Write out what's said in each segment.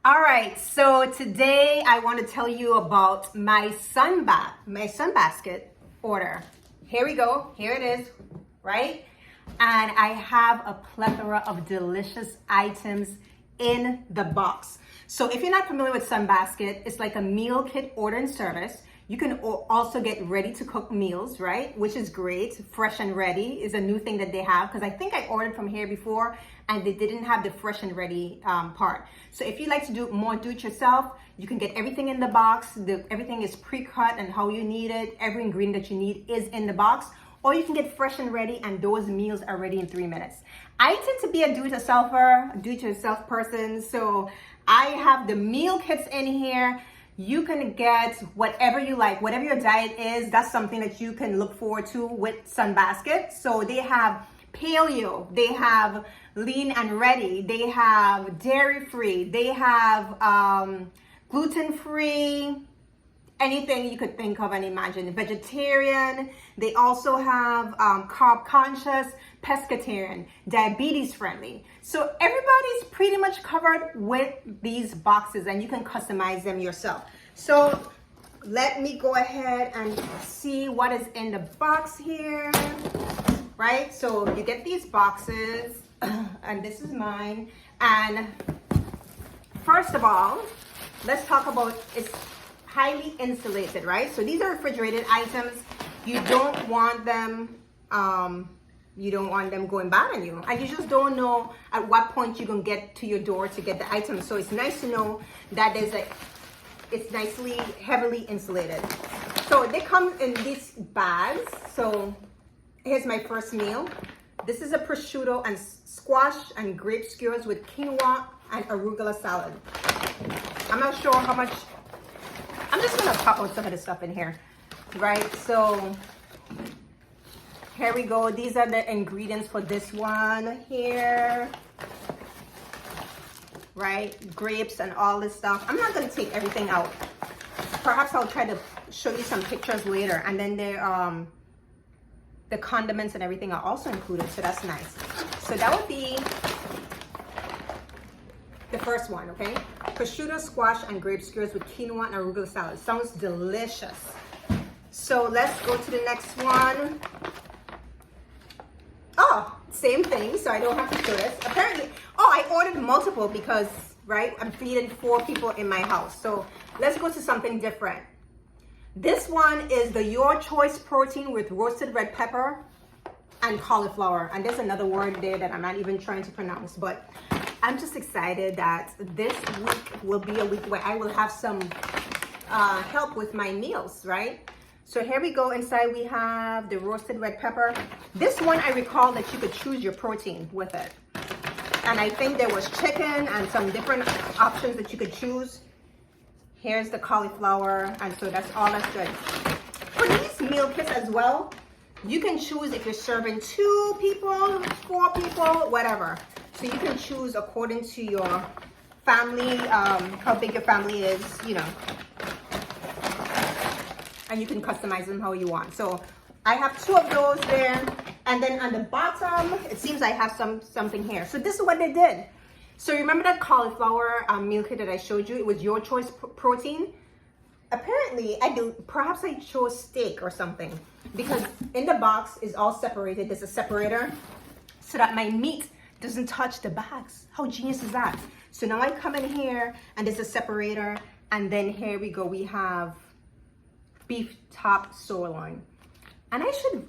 All right, so today I want to tell you about my sunbasket order. Here we go. Here it is, right? And I have a plethora of delicious items in the box. So if you're not familiar with Sunbasket, it's like a meal kit ordering service. You can also get ready to cook meals, right? Which is great. Fresh and ready is a new thing that they have, because I think I ordered from here before and they didn't have the fresh and ready part. So if you like to do more do-it-yourself, you can get everything in the box. Everything is pre-cut and how you need it. Every ingredient that you need is in the box. Or you can get fresh and ready, and those meals are ready in 3 minutes. I tend to be a do-it-yourself person, so I have the meal kits in here. You can get whatever you like, whatever your diet is. That's something that you can look forward to with Sunbasket. So they have Paleo, they have lean and ready, they have dairy-free, they have gluten-free, anything you could think of and imagine. Vegetarian. They also have carb conscious, pescatarian, diabetes friendly. So everybody's pretty much covered with these boxes, and you can customize them yourself. So let me go ahead and see what is in the box here, right? So you get these boxes, and this is mine. And first of all, let's talk about it's highly insulated, right? So these are refrigerated items. You don't want them going bad on you, and you just don't know at what point you can get to your door to get the items. So it's nice to know that it's nicely heavily insulated. So they come in these bags. So here's my first meal. This is a prosciutto and squash and grape skewers with quinoa and arugula salad. I'm not sure how much. I'm just gonna pop out some of the stuff in here, right? So here we go. These are the ingredients for this one here, right? Grapes and all this stuff. I'm not gonna take everything out. Perhaps I'll try to show you some pictures later. And then the condiments and everything are also included, so that's nice. So that would be the first one, okay? Prosciutto, squash, and grape skewers with quinoa and arugula salad. Sounds delicious. So let's go to the next one. Oh, same thing, so I don't have to show this. Apparently, I ordered multiple because, right, I'm feeding 4 people in my house. So let's go to something different. This one is the Your Choice protein with roasted red pepper and cauliflower. And there's another word there that I'm not even trying to pronounce, but I'm just excited that this week will be a week where I will have some help with my meals, right? So here we go. Inside we have the roasted red pepper. This one, I recall that you could choose your protein with it. And I think there was chicken and some different options that you could choose. Here's the cauliflower, and so that's good. For these meal kits as well, you can choose if you're serving 2 people, 4 people, whatever. So you can choose according to your family, how big your family is, you know. And you can customize them how you want. So I have 2 of those there. And then on the bottom, it seems I have something here. So this is what they did. So remember that cauliflower meal kit that I showed you? It was Your Choice protein. Apparently, perhaps I chose steak or something, because in the box is all separated. There's a separator so that my meat doesn't touch the bags. How genius is that? So now I come in here and there's a separator, and then here we go. We have beef top sirloin. And I should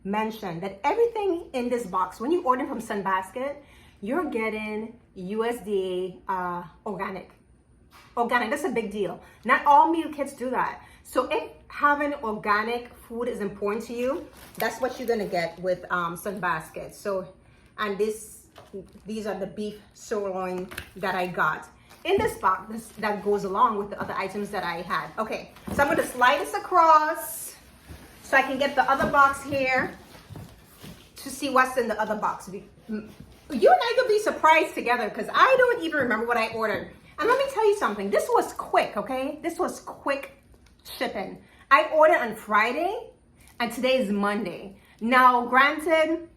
mention that everything in this box, when you order from Sunbasket, you're getting USDA organic. Organic, that's a big deal. Not all meal kits do that. So if having organic food is important to you, that's what you're gonna get with Sunbasket. So, and these are the beef sirloin that I got in this box that goes along with the other items that I had. Okay, so I'm gonna slide this across so I can get the other box here to see what's in the other box. You and I could be surprised together, because I don't even remember what I ordered. And let me tell you something, this was quick, okay? This was quick shipping. I ordered on Friday, and today is Monday. Now, granted,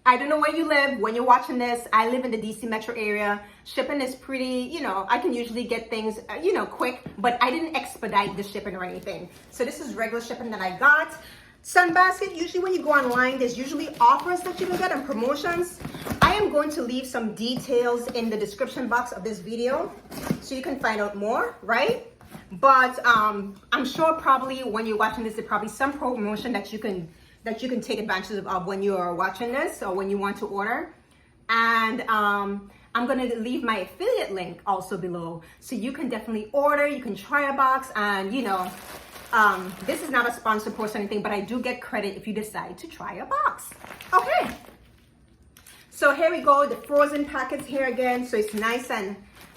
I don't know where you live when you're watching this. I live in the DC metro area. Shipping is pretty, I can usually get things, quick, but I didn't expedite the shipping or anything. So this is regular shipping that I got. Sunbasket, usually when you go online, there's usually offers that you can get and promotions. I am going to leave some details in the description box of this video so you can find out more, right? But I'm sure probably when you're watching this, there's probably some promotion that you can take advantage of when you're watching this or when you want to order. And I'm going to leave my affiliate link also below, so you can definitely order, you can try a box, and this is not a sponsored post or anything, but I do get credit if you decide to try a box. Okay, so here we go, the frozen packets here again, so it's nice and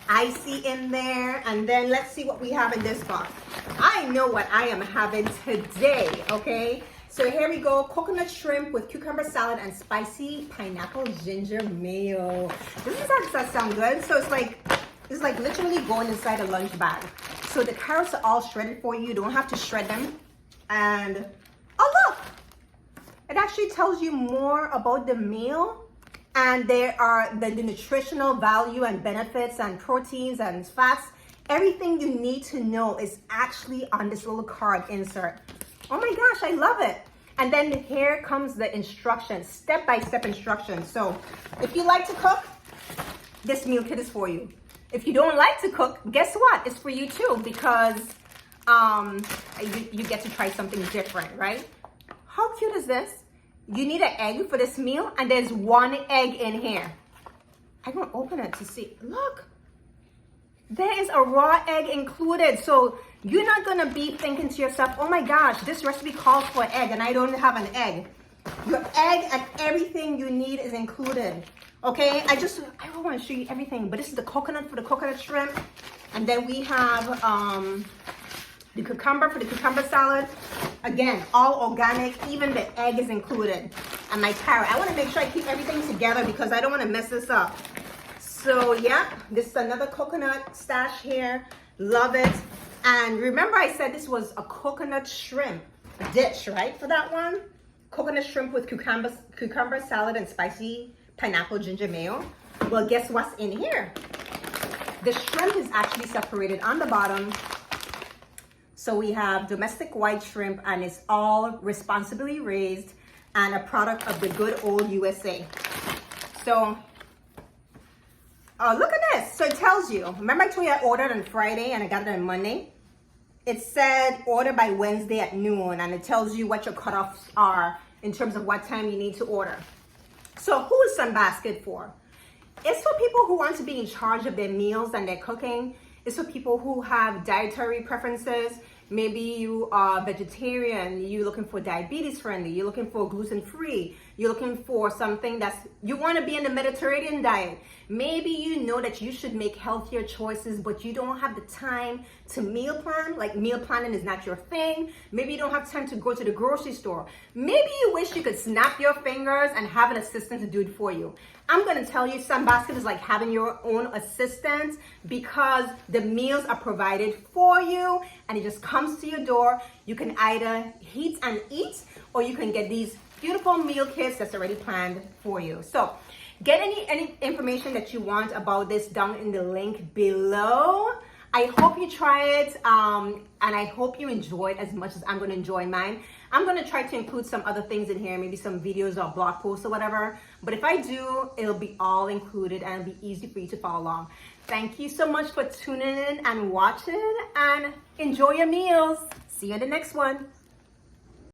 icy in there. And then let's see what we have in this box. I know what I am having today, okay? So here we go, coconut shrimp with cucumber salad and spicy pineapple ginger mayo. Does that sound good? So it's like literally going inside a lunch bag. So the carrots are all shredded for you. You don't have to shred them. And oh look, it actually tells you more about the meal. And there are the nutritional value and benefits and proteins and fats. Everything you need to know is actually on this little card insert. Oh my gosh, I love it. And then here comes the instructions, step-by-step instructions. So if you like to cook, this meal kit is for you. If you don't like to cook, guess what? It's for you too, because you get to try something different, right? How cute is this? You need an egg for this meal, and there's one egg in here. I'm gonna open it to see. Look, there is a raw egg included. So you're not gonna be thinking to yourself, oh my gosh, this recipe calls for egg and I don't have an egg. Your egg and everything you need is included. Okay, I don't want to show you everything, but this is the coconut for the coconut shrimp. And then we have the cucumber for the cucumber salad. Again, all organic, even the egg is included. And my carrot. I want to make sure I keep everything together because I don't want to mess this up. So yeah, this is another coconut stash here. Love it. And remember I said this was a coconut shrimp dish, right? For that one, coconut shrimp with cucumber salad and spicy pineapple ginger mayo. Well, guess what's in here? The shrimp is actually separated on the bottom. So we have domestic white shrimp, and it's all responsibly raised and a product of the good old USA. So look at this. So it tells you, remember I told you I ordered on Friday and I got it on Monday? It said order by Wednesday at noon, and it tells you what your cutoffs are in terms of what time you need to order. So who is Sunbasket for? It's for people who want to be in charge of their meals and their cooking. It's for people who have dietary preferences. Maybe you are vegetarian, you're looking for diabetes friendly, you're looking for gluten free, you're looking for something you want to be in the Mediterranean diet. Maybe you know that you should make healthier choices, but you don't have the time to meal plan, like meal planning is not your thing. Maybe you don't have time to go to the grocery store. Maybe you wish you could snap your fingers and have an assistant to do it for you. I'm going to tell you, Sunbasket is like having your own assistant, because the meals are provided for you and it just comes to your door. You can either heat and eat, or you can get these beautiful meal kits that's already planned for you. So get any information that you want about this down in the link below. I hope you try it, and I hope you enjoy it as much as I'm going to enjoy mine. I'm going to try to include some other things in here, maybe some videos or blog posts or whatever. But if I do, it'll be all included and it'll be easy for you to follow along. Thank you so much for tuning in and watching, and enjoy your meals. See you in the next one.